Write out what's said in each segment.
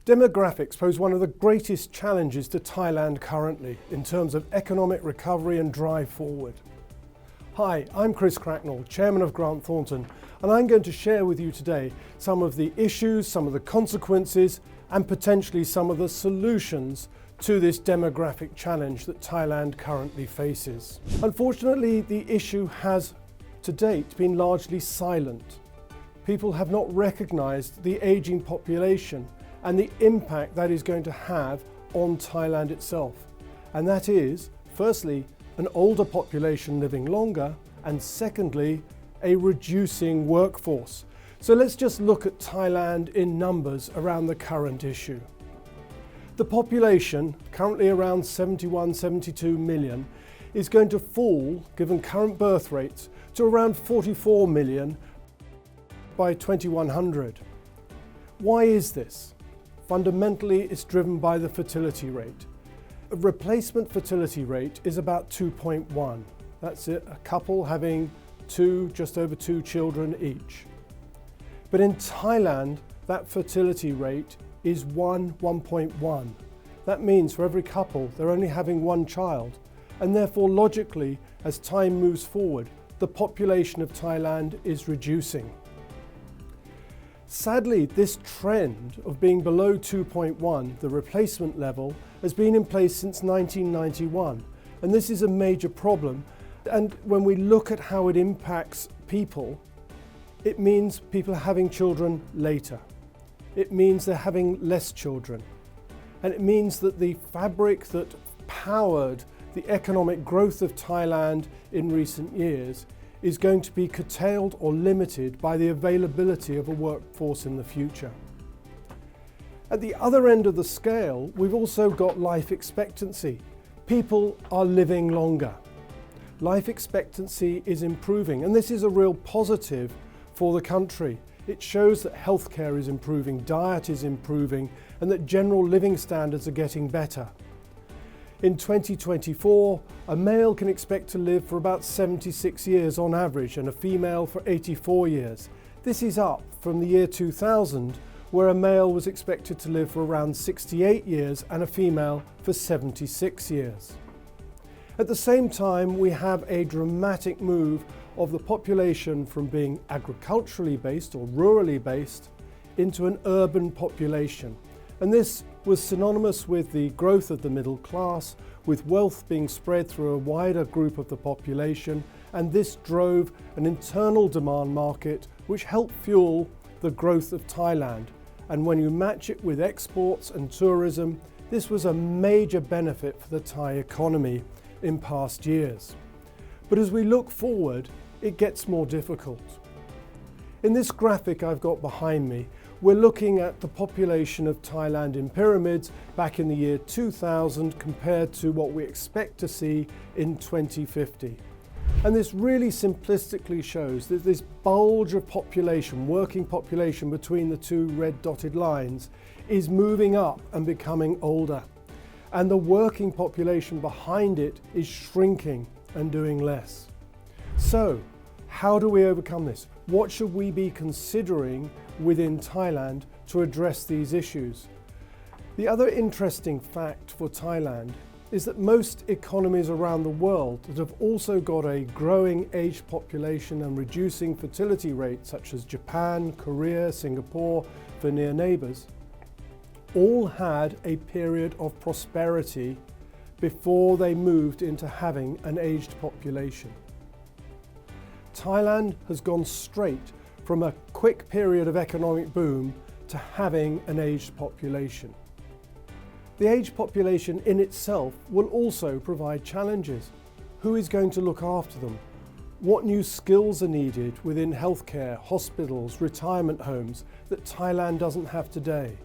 Demographics pose one of the greatest challenges to Thailand currently in terms of economic recovery and drive forward. Hi, I'm Chris Cracknell, Chairman of Thornton, and I'm going to share with you today some of the issues, some of the consequences, and potentially some of the solutions to this demographic challenge that Thailand currently faces. Unfortunately, the issue has to date been largely silent. People have not recognised the ageing population and the impact that is going to have on Thailand itself. And that is, firstly, an older population living longer, and secondly, a reducing workforce. So let's just look at Thailand in numbers around the current issue. The population, currently around 71, 72 million, is going to fall, given current birth rates, to around 44 million by 2100. Why is this? Fundamentally, it's driven by the fertility rate. A replacement fertility rate is about 2.1. That's it, a couple having just over two children each. But in Thailand, that fertility rate is 1.1. That means for every couple, they're only having one child. And therefore, logically, as time moves forward, the population of Thailand is reducing. Sadly, this trend of being below 2.1, the replacement level, has been in place since 1991. And this is a major problem. And when we look at how it impacts people, it means people are having children later. It means they're having less children. And it means that the fabric that powered the economic growth of Thailand in recent years is going to be curtailed or limited by the availability of a workforce in the future. At the other end of the scale, we've also got life expectancy. People are living longer. Life expectancy is improving, and this is a real positive for the country. It shows that healthcare is improving, diet is improving, and that general living standards are getting better. In 2024, a male can expect to live for about 76 years on average and a female for 84 years. This is up from the year 2000, where a male was expected to live for around 68 years and a female for 76 years. At the same time, we have a dramatic move of the population from being agriculturally based or rurally based into an urban population. And this was synonymous with the growth of the middle class, with wealth being spread through a wider group of the population, and this drove an internal demand market which helped fuel the growth of Thailand. And when you match it with exports and tourism, this was a major benefit for the Thai economy in past years. But as we look forward, it gets more difficult. In this graphic I've got behind me, we're looking at the population of Thailand in pyramids back in the year 2000 compared to what we expect to see in 2050. And this really simplistically shows that this bulge of population, working population between the two red dotted lines, is moving up and becoming older. And the working population behind it is shrinking and doing less. So, how do we overcome this? What should we be considering within Thailand to address these issues? The other interesting fact for Thailand is that most economies around the world that have also got a growing aged population and reducing fertility rates, such as Japan, Korea, Singapore, for near neighbours, all had a period of prosperity before they moved into having an aged population. Thailand has gone straight from a quick period of economic boom to having an aged population. The aged population in itself will also provide challenges. Who is going to look after them? What new skills are needed within healthcare, hospitals, retirement homes that Thailand doesn't have today?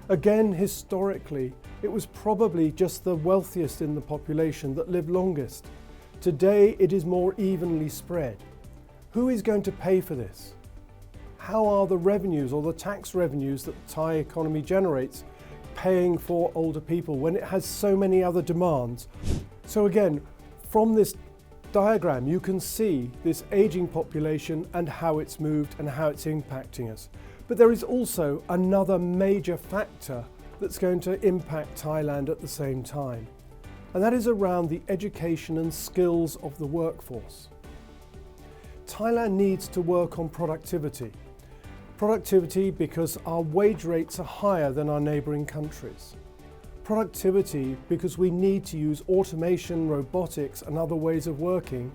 Again, historically, it was probably just the wealthiest in the population that lived longest. Today, it is more evenly spread. Who is going to pay for this? How are the revenues or the tax revenues that the Thai economy generates paying for older people when it has so many other demands? So again, from this diagram, you can see this aging population and how it's moved and how it's impacting us. But there is also another major factor that's going to impact Thailand at the same time, and that is around the education and skills of the workforce. Thailand needs to work on productivity. Productivity because our wage rates are higher than our neighbouring countries. Productivity because we need to use automation, robotics and other ways of working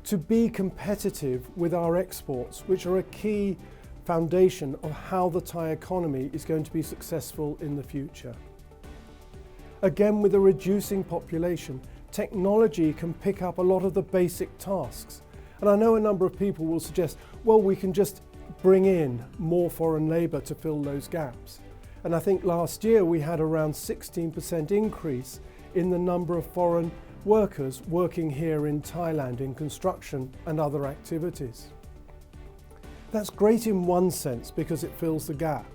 to be competitive with our exports, which are a key foundation of how the Thai economy is going to be successful in the future. Again, with a reducing population, technology can pick up a lot of the basic tasks. And I know a number of people will suggest, well, we can just bring in more foreign labour to fill those gaps. And I think last year we had around 16% increase in the number of foreign workers working here in Thailand in construction and other activities. That's great in one sense because it fills the gap.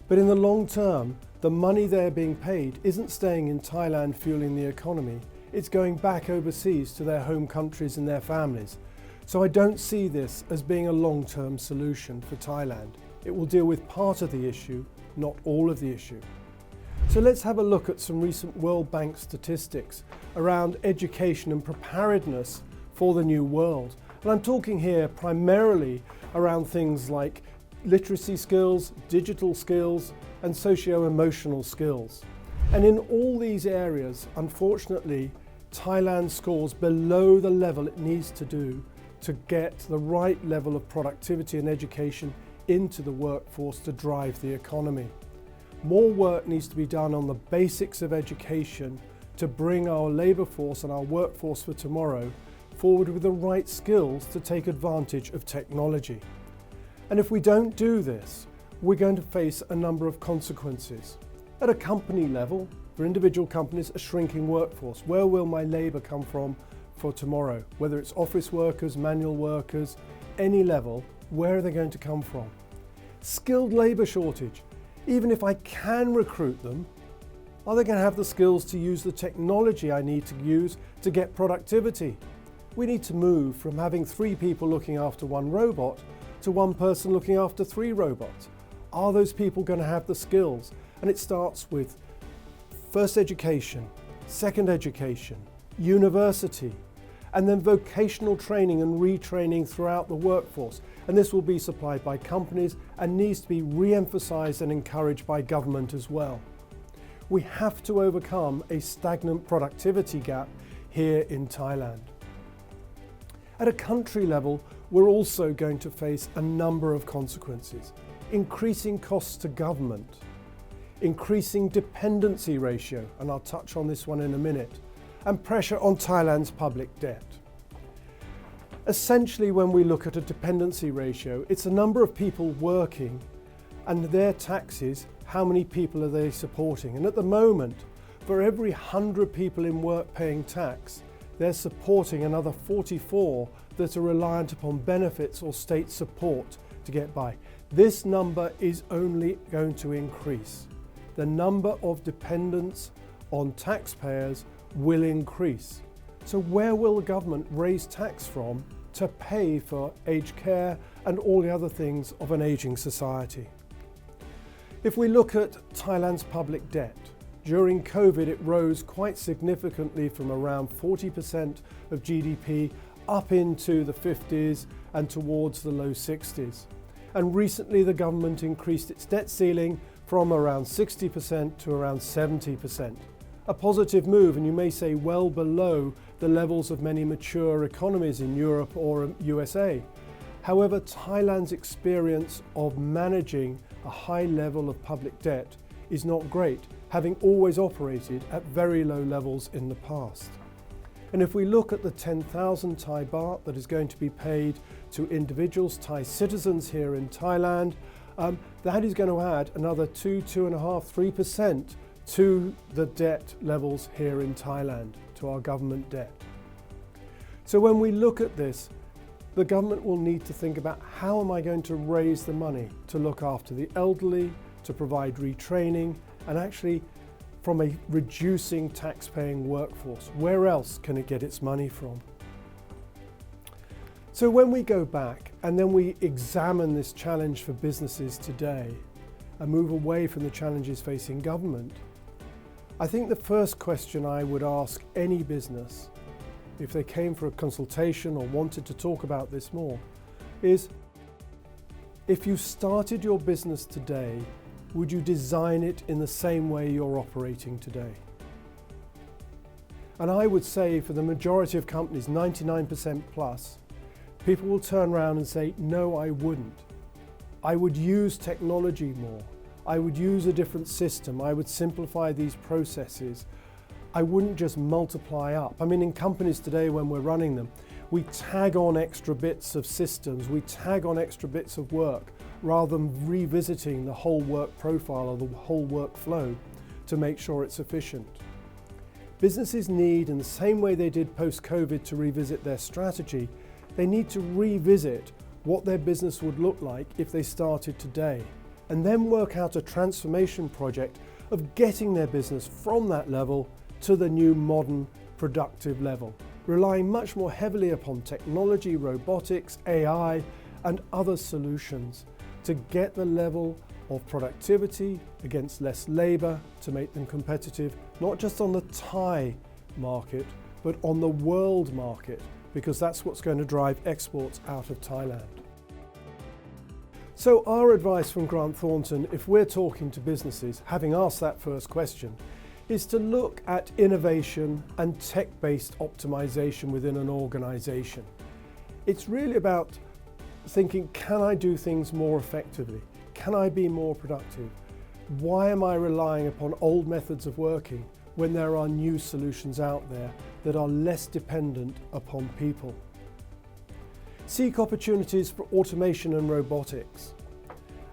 But in the long term, the money they're being paid isn't staying in Thailand fueling the economy. It's going back overseas to their home countries and their families. So I don't see this as being a long-term solution for Thailand. It will deal with part of the issue, not all of the issue. So let's have a look at some recent World Bank statistics around education and preparedness for the new world. And I'm talking here primarily around things like literacy skills, digital skills, and socio-emotional skills. And in all these areas, unfortunately, Thailand scores below the level it needs to do to get the right level of productivity and education into the workforce to drive the economy. More work needs to be done on the basics of education to bring our labour force and our workforce for tomorrow forward with the right skills to take advantage of technology. And if we don't do this, we're going to face a number of consequences. At a company level, for individual companies, a shrinking workforce. Where will my labour come from for tomorrow? Whether it's office workers, manual workers, any level, where are they going to come from? Skilled labour shortage. Even if I can recruit them, are they going to have the skills to use the technology I need to use to get productivity? We need to move from having 3 people looking after 1 robot to 1 person looking after 3 robots. Are those people going to have the skills? And it starts with first education, second education, university, and then vocational training and retraining throughout the workforce. And this will be supplied by companies and needs to be re-emphasised and encouraged by government as well. We have to overcome a stagnant productivity gap here in Thailand. At a country level, we're also going to face a number of consequences. Increasing costs to government, increasing dependency ratio, and I'll touch on this one in a minute, and pressure on Thailand's public debt. Essentially, when we look at a dependency ratio, it's a number of people working and their taxes, how many people are they supporting? And at the moment, for every 100 people in work paying tax, they're supporting another 44 that are reliant upon benefits or state support to get by. This number is only going to increase. The number of dependents on taxpayers will increase. So where will the government raise tax from to pay for aged care and all the other things of an ageing society? If we look at Thailand's public debt, during COVID it rose quite significantly from around 40% of GDP up into the 50s and towards the low 60s. And recently the government increased its debt ceiling from around 60% to around 70%. A positive move, and you may say well below the levels of many mature economies in Europe or USA. However, Thailand's experience of managing a high level of public debt is not great, having always operated at very low levels in the past. And if we look at the 10,000 Thai baht that is going to be paid to individuals, Thai citizens here in Thailand, that is going to add another 2.5%, 3% to the debt levels here in Thailand, to our government debt. So when we look at this, the government will need to think about how am I going to raise the money to look after the elderly, to provide retraining, and actually from a reducing tax-paying workforce. Where else can it get its money from? So when we go back and then we examine this challenge for businesses today and move away from the challenges facing government, I think the first question I would ask any business, if they came for a consultation or wanted to talk about this more, is if you started your business today, would you design it in the same way you're operating today? And I would say for the majority of companies, 99% plus, people will turn around and say, no, I wouldn't. I would use technology more. I would use a different system. I would simplify these processes. I wouldn't just multiply up. I mean, in companies today when we're running them, we tag on extra bits of systems, we tag on extra bits of work, rather than revisiting the whole work profile or the whole workflow to make sure it's efficient. Businesses need, in the same way they did post-COVID to revisit their strategy, they need to revisit what their business would look like if they started today, and then work out a transformation project of getting their business from that level to the new modern productive level, relying much more heavily upon technology, robotics, AI, and other solutions to get the level of productivity against less labour to make them competitive, not just on the Thai market, but on the world market, because that's what's going to drive exports out of Thailand. So our advice from Grant Thornton, if we're talking to businesses, having asked that first question, is to look at innovation and tech-based optimization within an organization. It's really about thinking, can I do things more effectively? Can I be more productive? Why am I relying upon old methods of working when there are new solutions out there that are less dependent upon people? Seek opportunities for automation and robotics.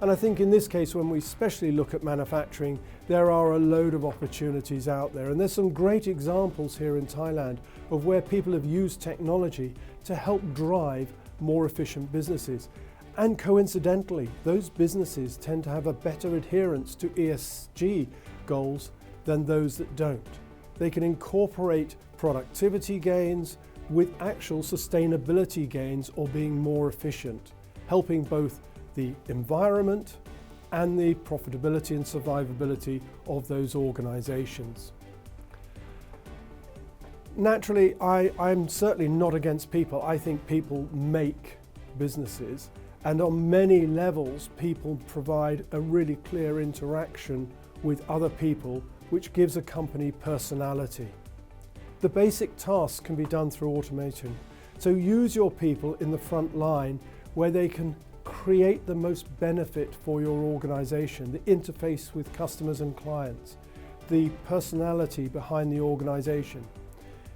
And I think in this case, when we especially look at manufacturing, there are a load of opportunities out there. And there's some great examples here in Thailand of where people have used technology to help drive more efficient businesses. And coincidentally, those businesses tend to have a better adherence to ESG goals than those that don't. They can incorporate productivity gains with actual sustainability gains or being more efficient, helping both the environment and the profitability and survivability of those organizations. Naturally, I'm certainly not against people. I think people make businesses, and on many levels, people provide a really clear interaction with other people, which gives a company personality. The basic tasks can be done through automation. So use your people in the front line where they can create the most benefit for your organization, the interface with customers and clients, the personality behind the organization.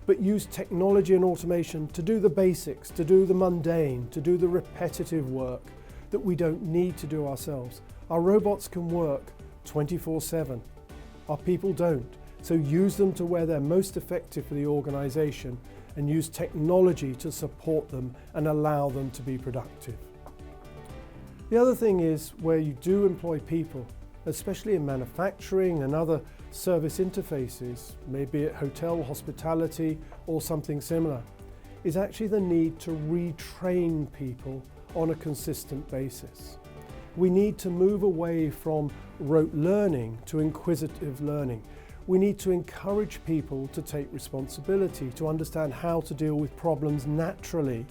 But use technology and automation to do the basics, to do the mundane, to do the repetitive work that we don't need to do ourselves. Our robots can work 24/7. Our people don't. So use them to where they're most effective for the organization and use technology to support them and allow them to be productive. The other thing is where you do employ people, especially in manufacturing and other service interfaces, maybe at hotel, hospitality or something similar, is actually the need to retrain people on a consistent basis. We need to move away from rote learning to inquisitive learning. We need to encourage people to take responsibility, to understand how to deal with problems naturally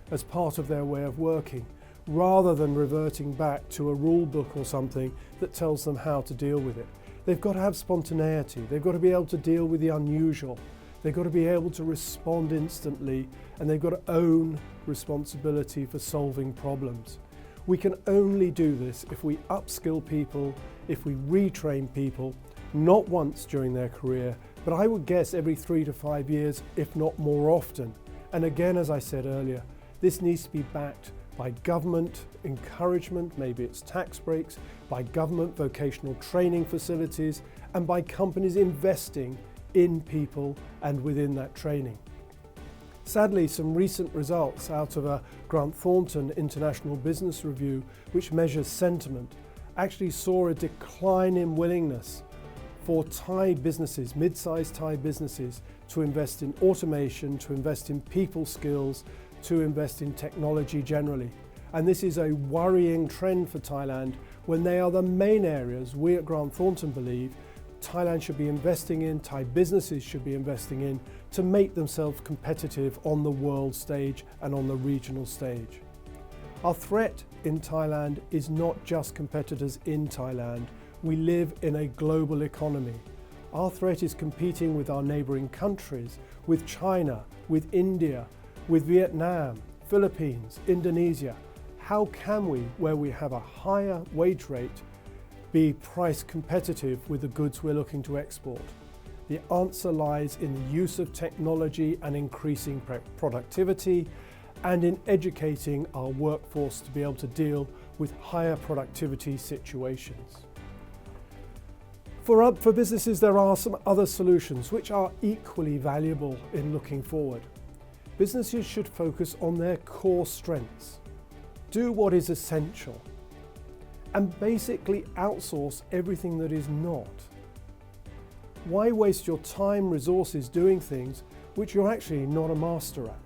as part of their way of working, rather than reverting back to a rule book or something that tells them how to deal with it. They've got to have spontaneity. They've got to be able to deal with the unusual. They've got to be able to respond instantly, and they've got to own responsibility for solving problems. We can only do this if we upskill people, if we retrain people, not once during their career, but I would guess every 3 to 5 years, if not more often. And again, as I said earlier, this needs to be backed by government encouragement, maybe it's tax breaks, by government vocational training facilities, and by companies investing in people and within that training. Sadly, some recent results out of a Grant Thornton International Business Review, which measures sentiment, actually saw a decline in willingness for Thai businesses, mid-sized Thai businesses, to invest in automation, to invest in people skills, to invest in technology generally. And this is a worrying trend for Thailand when they are the main areas we at Grant Thornton believe Thailand should be investing in, Thai businesses should be investing in to make themselves competitive on the world stage and on the regional stage. Our threat in Thailand is not just competitors in Thailand. We live in a global economy. Our threat is competing with our neighbouring countries, with China, with India, with Vietnam, Philippines, Indonesia. How can we, where we have a higher wage rate, be price competitive with the goods we're looking to export? The answer lies in the use of technology and increasing productivity, and in educating our workforce to be able to deal with higher productivity situations. For businesses, there are some other solutions which are equally valuable in looking forward. Businesses should focus on their core strengths, do what is essential, and basically outsource everything that is not. Why waste your time, resources doing things which you're actually not a master at?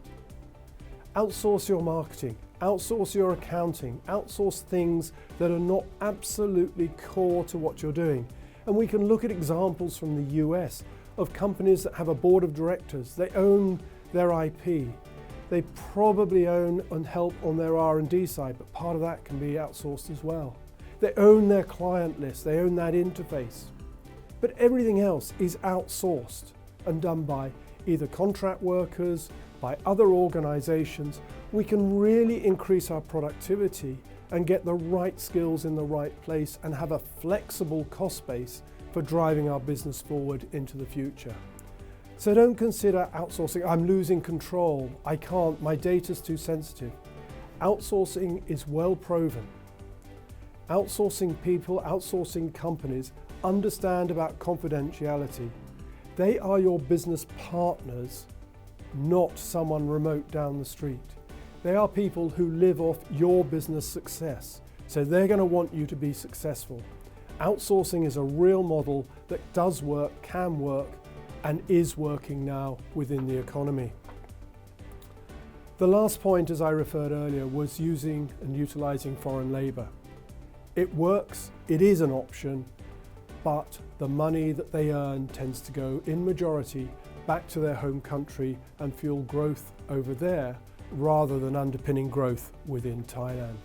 Outsource your marketing, outsource your accounting, outsource things that are not absolutely core to what you're doing. And we can look at examples from the US of companies that have a board of directors. They own their IP. They probably own and help on their R&D side, but part of that can be outsourced as well. They own their client list, they own that interface. But everything else is outsourced and done by either contract workers, by other organizations. We can really increase our productivity and get the right skills in the right place and have a flexible cost base for driving our business forward into the future. So don't consider outsourcing, I'm losing control, I can't, my data's too sensitive. Outsourcing is well proven. Outsourcing people, outsourcing companies understand about confidentiality. They are your business partners, not someone remote down the street. They are people who live off your business success, so they're going to want you to be successful. Outsourcing is a real model that does work, can work, and is working now within the economy. The last point, as I referred earlier, was using and utilising foreign labour. It works, it is an option, but the money that they earn tends to go in majority back to their home country and fuel growth over there, rather than underpinning growth within Thailand.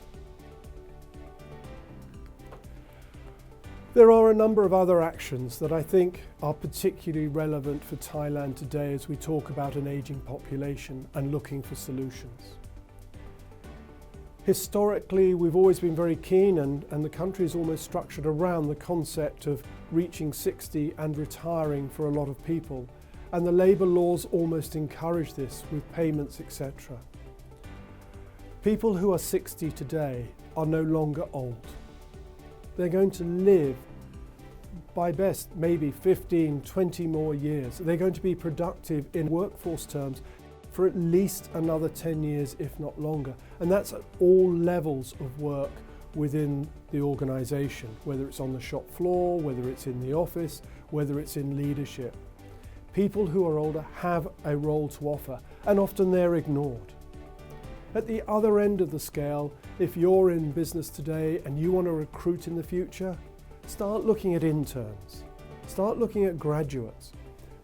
There are a number of other actions that I think are particularly relevant for Thailand today as we talk about an ageing population and looking for solutions. Historically, we've always been very keen, and the country is almost structured around the concept of reaching 60 and retiring for a lot of people. And the labour laws almost encourage this with payments, etc. People who are 60 today are no longer old. They're going to live, by best, maybe 15, 20 more years. They're going to be productive in workforce terms for at least another 10 years, if not longer. And that's at all levels of work within the organisation, whether it's on the shop floor, whether it's in the office, whether it's in leadership. People who are older have a role to offer, and often they're ignored. At the other end of the scale, if you're in business today and you want to recruit in the future, start looking at interns, start looking at graduates.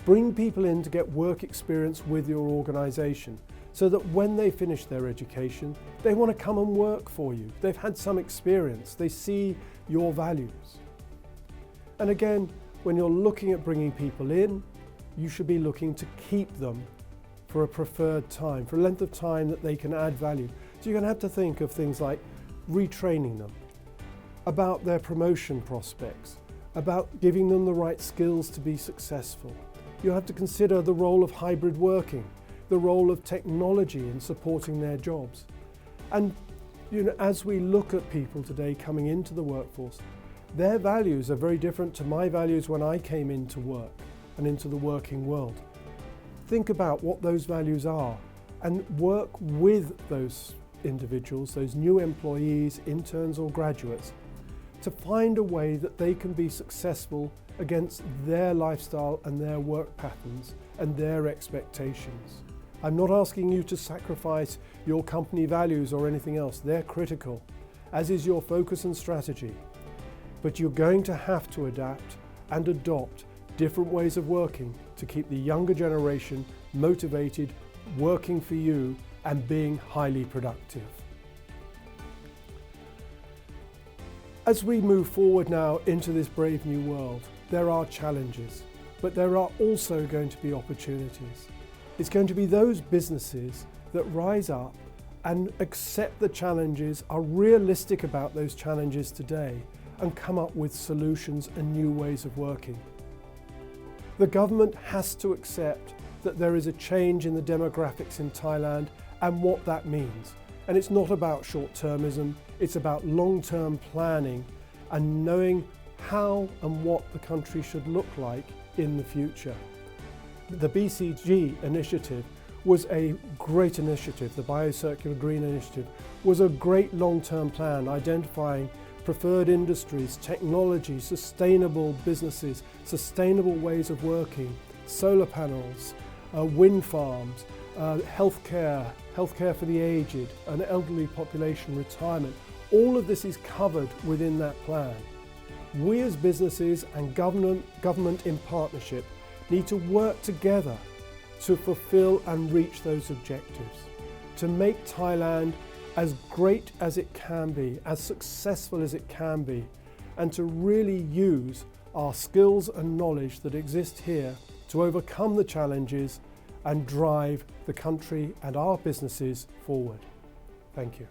Bring people in to get work experience with your organisation so that when they finish their education, they want to come and work for you. They've had some experience, they see your values. And again, when you're looking at bringing people in, you should be looking to keep them for a preferred time, for a length of time that they can add value. So you're going to have to think of things like retraining them, about their promotion prospects, about giving them the right skills to be successful. You'll have to consider the role of hybrid working, the role of technology in supporting their jobs. And as we look at people today coming into the workforce, their values are very different to my values when I came into work and into the working world. Think about what those values are and work with those individuals, those new employees, interns or graduates, to find a way that they can be successful against their lifestyle and their work patterns and their expectations. I'm not asking you to sacrifice your company values or anything else. They're critical, as is your focus and strategy. But you're going to have to adapt and adopt different ways of working to keep the younger generation motivated, working for you and being highly productive. As we move forward now into this brave new world, there are challenges, but there are also going to be opportunities. It's going to be those businesses that rise up and accept the challenges, are realistic about those challenges today, and come up with solutions and new ways of working. The government has to accept that there is a change in the demographics in Thailand and what that means. And it's not about short-termism, it's about long-term planning and knowing how and what the country should look like in the future. The BCG initiative was a great initiative. The Biocircular Green Initiative was a great long-term plan identifying preferred industries, technology, sustainable businesses, sustainable ways of working, solar panels, wind farms, healthcare for the aged, an elderly population, retirement. All of this is covered within that plan. We as businesses and government in partnership need to work together to fulfill and reach those objectives, to make Thailand as great as it can be, as successful as it can be, and to really use our skills and knowledge that exist here to overcome the challenges and drive the country and our businesses forward. Thank you.